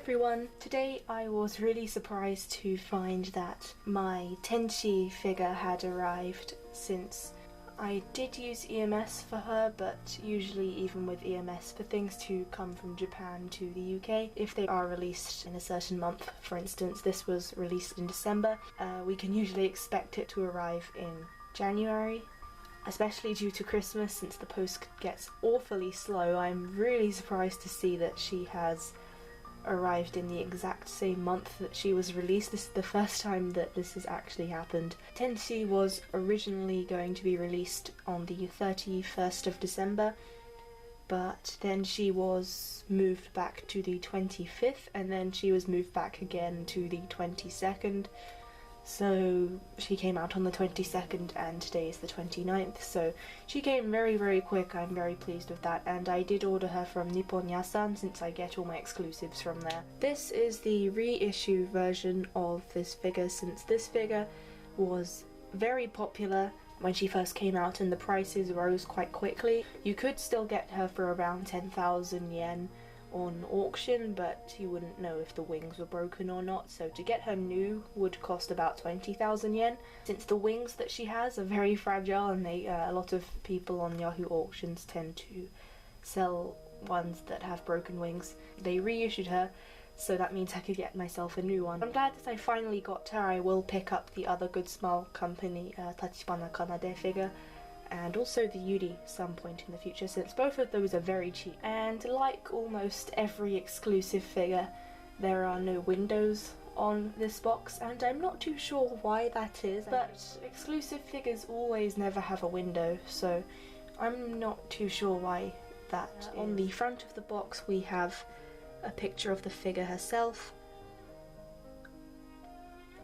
everyone! Today I was really surprised to find that my Tenshi figure had arrived, since I did use EMS for her, but usually even with EMS, for things to come from Japan to the UK, if they are released in a certain month, for instance this was released in December, we can usually expect it to arrive in January. Especially due to Christmas, since the post gets awfully slow. I'm really surprised to see that she has arrived in the exact same month that she was released. This is the first time that this has actually happened. Tenshi was originally going to be released on the 31st of December, but then she was moved back to the 25th, and then she was moved back again to the 22nd. So she came out on the 22nd and today is the 29th, so she came very quick. I'm very pleased with that, and I did order her from Nippon Yasan since I get all my exclusives from there. This is the reissue version of this figure, since this figure was very popular when she first came out and the prices rose quite quickly. You could still get her for around 10,000 yen on auction, but you wouldn't know if the wings were broken or not, so to get her new would cost about 20,000 yen. Since the wings that she has are very fragile, and a lot of people on Yahoo auctions tend to sell ones that have broken wings, they reissued her, so that means I could get myself a new one. I'm glad that I finally got her. I will pick up the other Good Smile Company Tachibana Kanade figure, and also the Yuri some point in the future, since both of those are very cheap. And like almost every exclusive figure, there are no windows on this box, and I'm not too sure why that is, but exclusive figures always never have a window, so I'm not too sure why that is. On the front of the box we have a picture of the figure herself,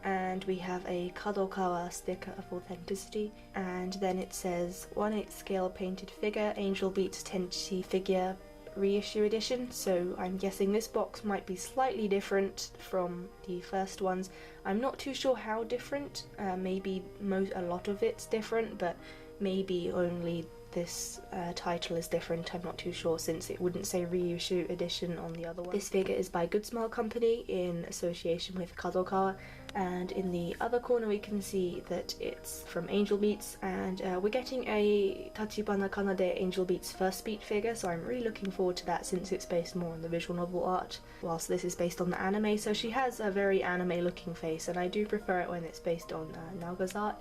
and we have a Kadokawa sticker of authenticity, and then it says 1/8 scale painted figure, Angel Beats Tenshi figure reissue edition. So I'm guessing this box might be slightly different from the first ones. I'm not too sure how different. Maybe a lot of it's different, but maybe only this title is different. I'm not too sure, since it wouldn't say reissue edition on the other one. This figure is by Good Smile Company in association with Kadokawa, and in the other corner we can see that it's from Angel Beats, and we're getting a Tachibana Kanade Angel Beats First Beat figure, so I'm really looking forward to that, since it's based more on the visual novel art, whilst this is based on the anime. So she has a very anime looking face, and I do prefer it when it's based on Naga's art,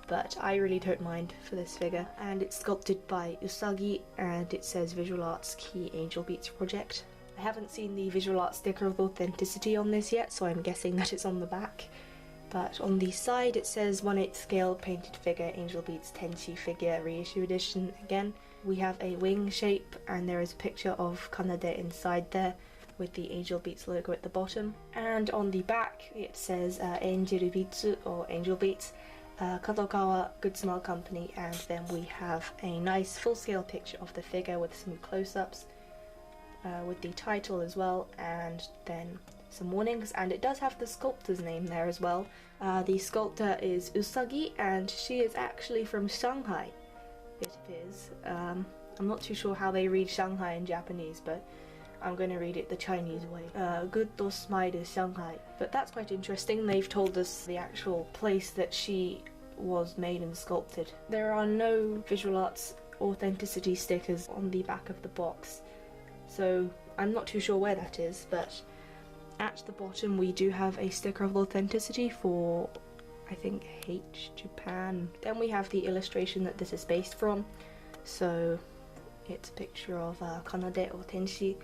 but I really don't mind for this figure. And it's sculpted by Usagi, and it says Visual Arts Key Angel Beats Project. I haven't seen the visual art sticker of authenticity on this yet, so I'm guessing that it's on the back. But on the side it says 1/8 scale painted figure, Angel Beats Tenshi figure reissue edition again. We have a wing shape, and there is a picture of Kanade inside there with the Angel Beats logo at the bottom. And on the back it says Angel Beats or Angel Beats, Kadokawa Good Smile Company, and then we have a nice full-scale picture of the figure with some close-ups with the title as well, and then some warnings, and it does have the sculptor's name there as well. The sculptor is Usagi, and she is actually from Shanghai, it appears. I'm not too sure how they read Shanghai in Japanese, but I'm going to read it the Chinese way. Good to smile Shanghai. But that's quite interesting. They've told us the actual place that she was made and sculpted. There are no visual arts authenticity stickers on the back of the box, so I'm not too sure where that is, but at the bottom we do have a sticker of authenticity for, I think, H Japan. Then we have the illustration that this is based from, so it's a picture of Kanade or Tenshi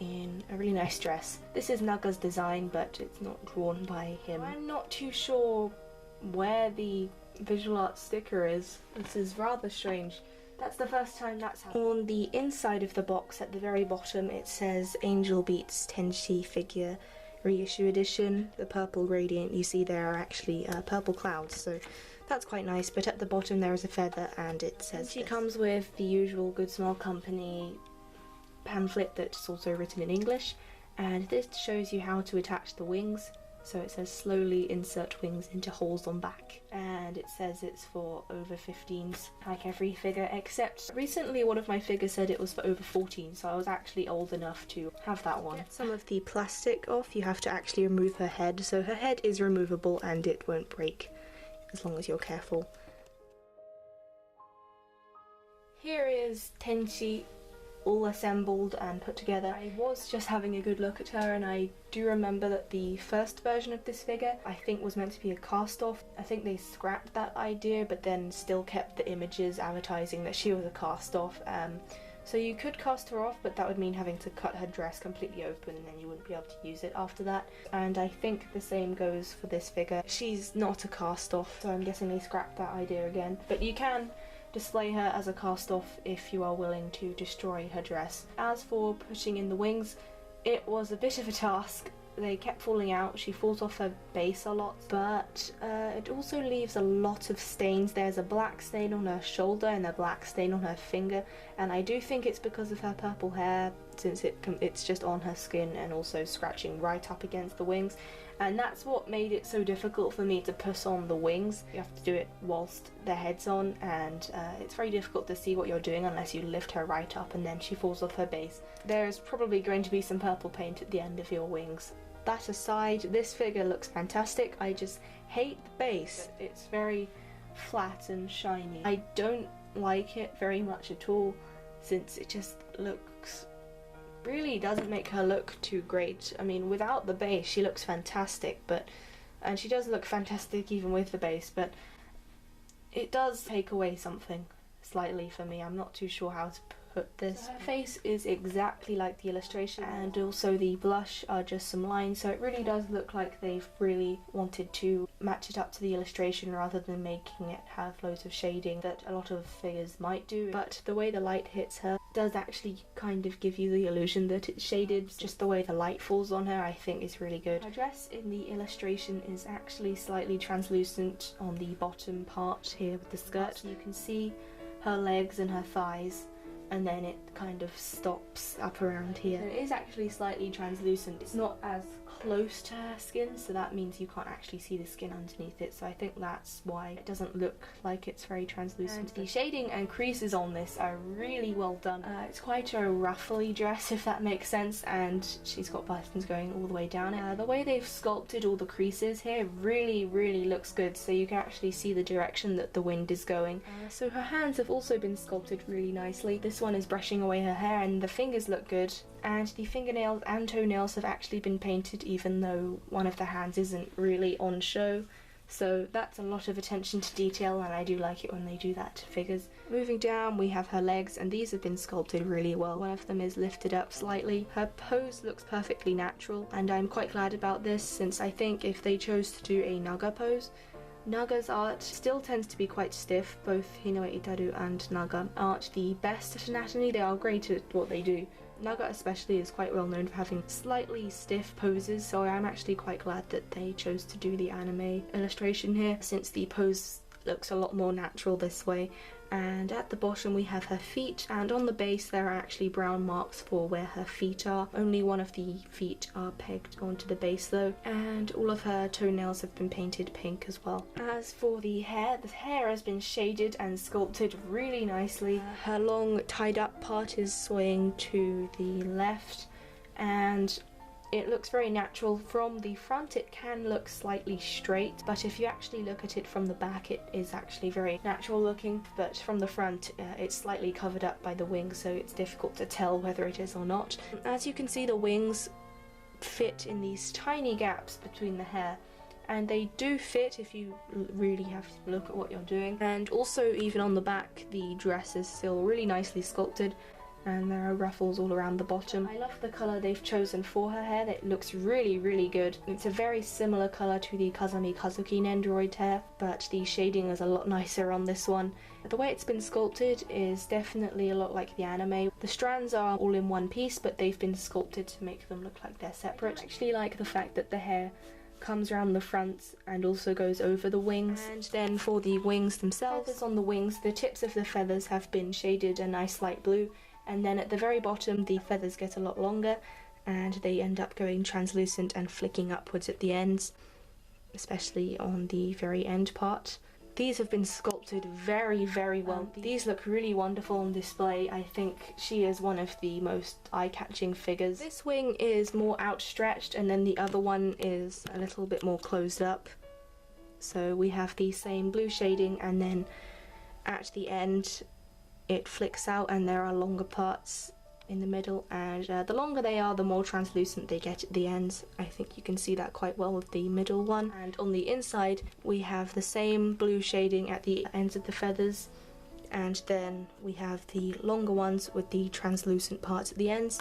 in a really nice dress. This is Naga's design, but it's not drawn by him. I'm not too sure where the visual art sticker is. This is rather strange. That's the first time that's happened. On the inside of the box at the very bottom it says Angel Beats Tenshi figure reissue edition. The purple gradient you see there are actually purple clouds, so that's quite nice. But at the bottom there is a feather, and it says she comes with the usual Good Smile Company pamphlet that's also written in English, and this shows you how to attach the wings. So it says slowly insert wings into holes on back, and it says it's for over 15s, like every figure, except recently one of my figures said it was for over 14, so I was actually old enough to have that one. Get some of the plastic off, you have to actually remove her head, so her head is removable and it won't break as long as you're careful. Here is Tenshi all assembled and put together. I was just having a good look at her, and I do remember that the first version of this figure I think was meant to be a cast-off. I think they scrapped that idea but then still kept the images advertising that she was a cast-off. So you could cast her off, but that would mean having to cut her dress completely open and then you wouldn't be able to use it after that. And I think the same goes for this figure. She's not a cast-off, so I'm guessing they scrapped that idea again. But you can display her as a cast-off if you are willing to destroy her dress. As for putting in the wings, it was a bit of a task. They kept falling out. She falls off her base a lot, but it also leaves a lot of stains. There's a black stain on her shoulder and a black stain on her finger, and I do think it's because of her purple hair, since it's just on her skin and also scratching right up against the wings. And that's what made it so difficult for me to put on the wings. You have to do it whilst their head's on, and it's very difficult to see what you're doing unless you lift her right up and then she falls off her base. There's probably going to be some purple paint at the end of your wings. That aside, this figure looks fantastic. I just hate the base. It's very flat and shiny. I don't like it very much at all, since it just really doesn't make her look too great. I mean, without the base she looks fantastic, and she does look fantastic even with the base, but it does take away something slightly for me. I'm not too sure how to put this. So her face is exactly like the illustration, and also the blush are just some lines, so it really does look like they've really wanted to match it up to the illustration rather than making it have loads of shading that a lot of figures might do. But the way the light hits her does actually kind of give you the illusion that it's shaded. Just the way the light falls on her I think is really good. Her dress in the illustration is actually slightly translucent on the bottom part here with the skirt. You can see her legs and her thighs, and then it kind of stops up around here. So it is actually slightly translucent. It's not as close to her skin, so that means you can't actually see the skin underneath it, so I think that's why it doesn't look like it's very translucent. And the shading and creases on this are really well done. It's quite a ruffly dress, if that makes sense, and she's got buttons going all the way down it. The way they've sculpted all the creases here really looks good, so you can actually see the direction that the wind is going. So her hands have also been sculpted really nicely. This one is brushing away her hair, and the fingers look good, and the fingernails and toenails have actually been painted even though one of the hands isn't really on show, so that's a lot of attention to detail, and I do like it when they do that to figures. Moving down, we have her legs, and these have been sculpted really well. One of them is lifted up slightly. Her pose looks perfectly natural, and I'm quite glad about this, since I think if they chose to do a Naga pose, Naga's art still tends to be quite stiff. Both Hinoe Itaru and Naga aren't the best at anatomy. They are great at what they do. Naga especially is quite well known for having slightly stiff poses, so I'm actually quite glad that they chose to do the anime illustration here, since the pose looks a lot more natural this way. And at the bottom we have her feet, and on the base there are actually brown marks for where her feet are. Only one of the feet are pegged onto the base though, and all of her toenails have been painted pink as well. As for the hair has been shaded and sculpted really nicely. Her long tied up part is swaying to the left, and it looks very natural. From the front it can look slightly straight, but if you actually look at it from the back it is actually very natural looking, but from the front it's slightly covered up by the wings, so it's difficult to tell whether it is or not. As you can see, the wings fit in these tiny gaps between the hair, and they do fit if you really have to look at what you're doing. And also even on the back the dress is still really nicely sculpted, and there are ruffles all around the bottom. I love the colour they've chosen for her hair. It looks really good. It's a very similar colour to the Kazami Kazuki Nendoroid hair, but the shading is a lot nicer on this one. The way it's been sculpted is definitely a lot like the anime. The strands are all in one piece, but they've been sculpted to make them look like they're separate. I actually like the fact that the hair comes around the front and also goes over the wings. And then for the wings themselves, feathers on the wings, the tips of the feathers have been shaded a nice light blue, and then at the very bottom the feathers get a lot longer, and they end up going translucent and flicking upwards at the ends, especially on the very end part. These have been sculpted very, very well. These look really wonderful on display. I think she is one of the most eye-catching figures. This wing is more outstretched and then the other one is a little bit more closed up. So we have the same blue shading, and then at the end it flicks out and there are longer parts in the middle, and the longer they are, the more translucent they get at the ends. I think you can see that quite well with the middle one. And on the inside we have the same blue shading at the ends of the feathers, and then we have the longer ones with the translucent parts at the ends.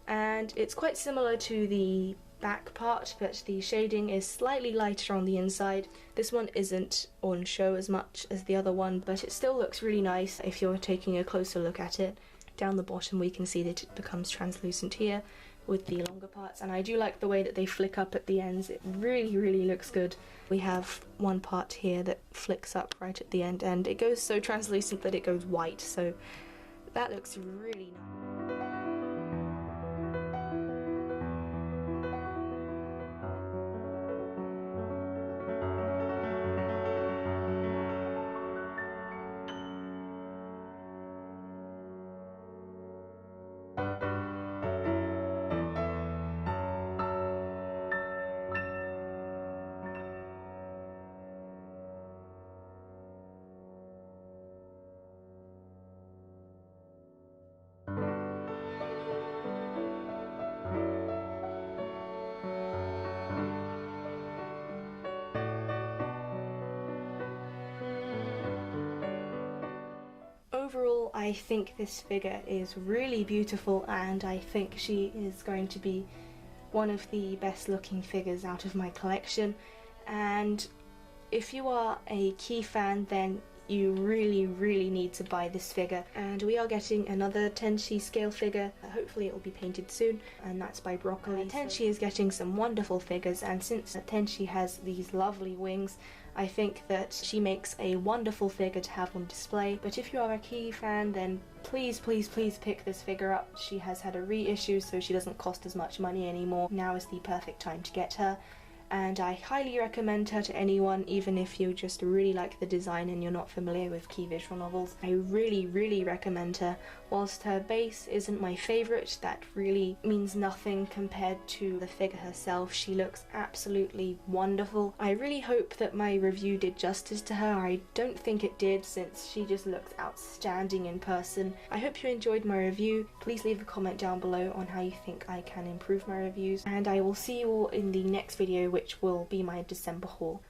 And it's quite similar to the back part, but the shading is slightly lighter on the inside. This one isn't on show as much as the other one, but it still looks really nice if you're taking a closer look at it. Down the bottom we can see that it becomes translucent here with the longer parts, and I do like the way that they flick up at the ends. It really, really looks good. We have one part here that flicks up right at the end, and it goes so translucent that it goes white, so that looks really nice. Overall, I think this figure is really beautiful, and I think she is going to be one of the best looking figures out of my collection. And if you are a Key fan, then you really need to buy this figure. And we are getting another Tenshi scale figure. Hopefully it will be painted soon, and that's by Broccoli. Tenshi is getting some wonderful figures, and since Tenshi has these lovely wings, I think that she makes a wonderful figure to have on display. But if you are a Key fan, then please pick this figure up. She has had a reissue, so she doesn't cost as much money anymore. Now is the perfect time to get her, and I highly recommend her to anyone, even if you just really like the design and you're not familiar with Key visual novels. I really recommend her. Whilst her base isn't my favourite, that really means nothing compared to the figure herself. She looks absolutely wonderful. I really hope that my review did justice to her. I don't think it did, since she just looks outstanding in person. I hope you enjoyed my review. Please leave a comment down below on how you think I can improve my reviews, and I will see you all in the next video, which will be my December haul.